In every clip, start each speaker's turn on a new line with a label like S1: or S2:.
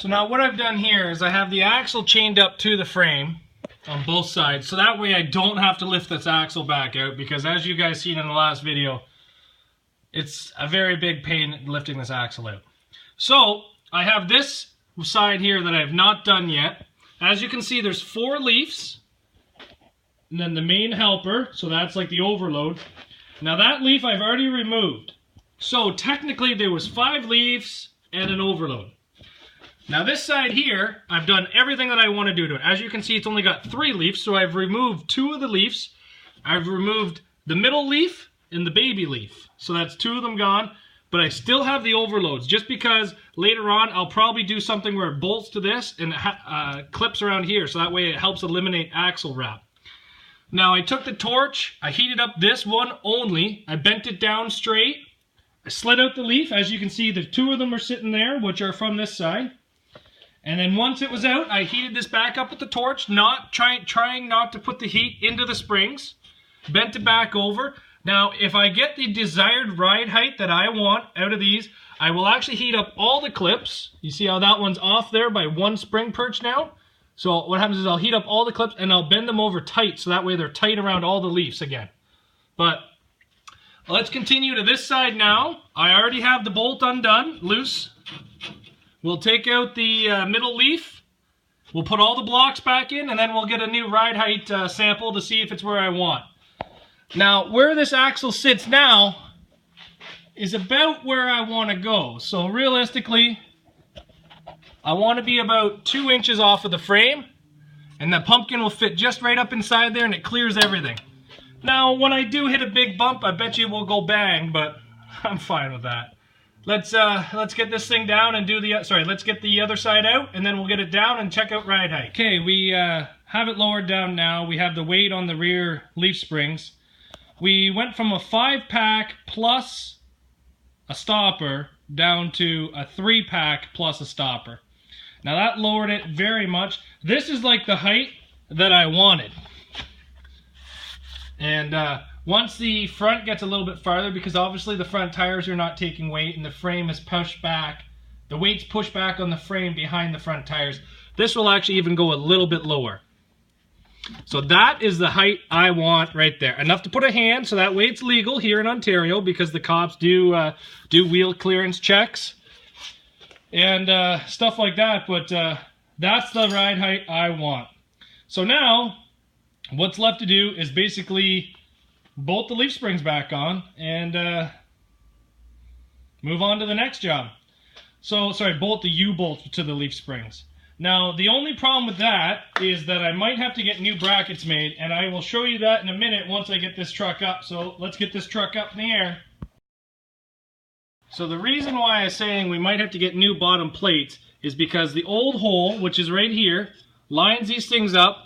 S1: So now what I've done here is I have the axle chained up to the frame on both sides, so that way I don't have to lift this axle back out, because as you guys seen in the last video, it's a very big pain lifting this axle out. So I have this side here that I have not done yet. As you can see, there's 4 leaves, and then the main helper, so that's like the overload. Now that leaf I've already removed. So technically there was 5 leaves and an overload. Now this side here, I've done everything that I want to do to it. As you can see, it's only got 3 leaves, so I've removed 2 of the leaves. I've removed the middle leaf and the baby leaf. So that's 2 of them gone, but I still have the overloads, just because later on I'll probably do something where it bolts to this and clips around here, so that way it helps eliminate axle wrap. Now I took the torch, I heated up this one only, I bent it down straight, I slid out the leaf. As you can see, the 2 of them are sitting there, which are from this side. And then once it was out, I heated this back up with the torch, trying not to put the heat into the springs. Bent it back over. Now, if I get the desired ride height that I want out of these, I will actually heat up all the clips. You see how that one's off there by 1 spring perch now? So what happens is I'll heat up all the clips and I'll bend them over tight, so that way they're tight around all the leaves again. But let's continue to this side now. I already have the bolt undone, loose. We'll take out the middle leaf, we'll put all the blocks back in, and then we'll get a new ride height sample to see if it's where I want. Now, where this axle sits now is about where I want to go. So realistically, I want to be about 2 inches off of the frame, and the pumpkin will fit just right up inside there, and it clears everything. Now, when I do hit a big bump, I bet you it will go bang, but I'm fine with that. Let's get this thing down and do the, let's get the other side out, and then we'll get it down and check out ride height. Okay, we have it lowered down now. We have the weight on the rear leaf springs. We went from a 5-pack plus a stopper down to a 3-pack plus a stopper. Now that lowered it very much. This is like the height that I wanted. And once the front gets a little bit farther, because obviously the front tires are not taking weight and the frame is pushed back, the weight's pushed back on the frame behind the front tires, this will actually even go a little bit lower. So that is the height I want right there. Enough to put a hand, so that way it's legal here in Ontario, because the cops do wheel clearance checks and stuff like that, but that's the ride height I want. So now, what's left to do is basically bolt the leaf springs back on and move on to the next job. So, bolt the U-bolts to the leaf springs. Now, the only problem with that is that I might have to get new brackets made, and I will show you that in a minute once I get this truck up. So let's get this truck up in the air. So the reason why I'm saying we might have to get new bottom plates is because the old hole, which is right here, lines these things up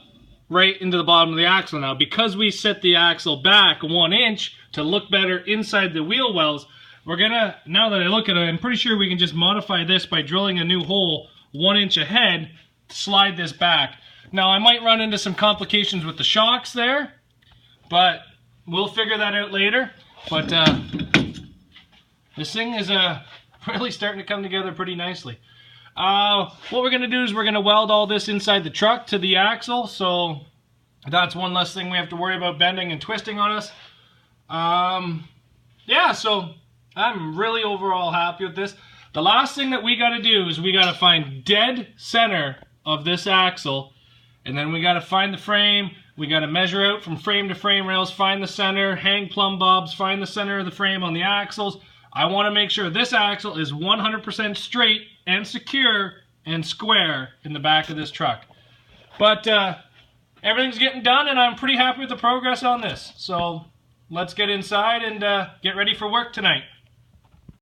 S1: right into the bottom of the axle. Now, because we set the axle back 1 inch to look better inside the wheel wells, we're gonna, now that I look at it, I'm pretty sure we can just modify this by drilling a new hole 1 inch ahead to slide this back. Now, I might run into some complications with the shocks there, but we'll figure that out later. But this thing is really starting to come together pretty nicely. What we're going to do is we're going to weld all this inside the truck to the axle, so that's one less thing we have to worry about bending and twisting on us. Yeah, so I'm really overall happy with this. The last thing that we got to do is we got to find dead center of this axle, and then we got to find the frame. We got to measure out from frame to frame rails, find the center, hang plumb bobs, find the center of the frame on the axles. I want to make sure this axle is 100% straight and secure and square in the back of this truck. But everything's getting done, and I'm pretty happy with the progress on this. So let's get inside and get ready for work tonight.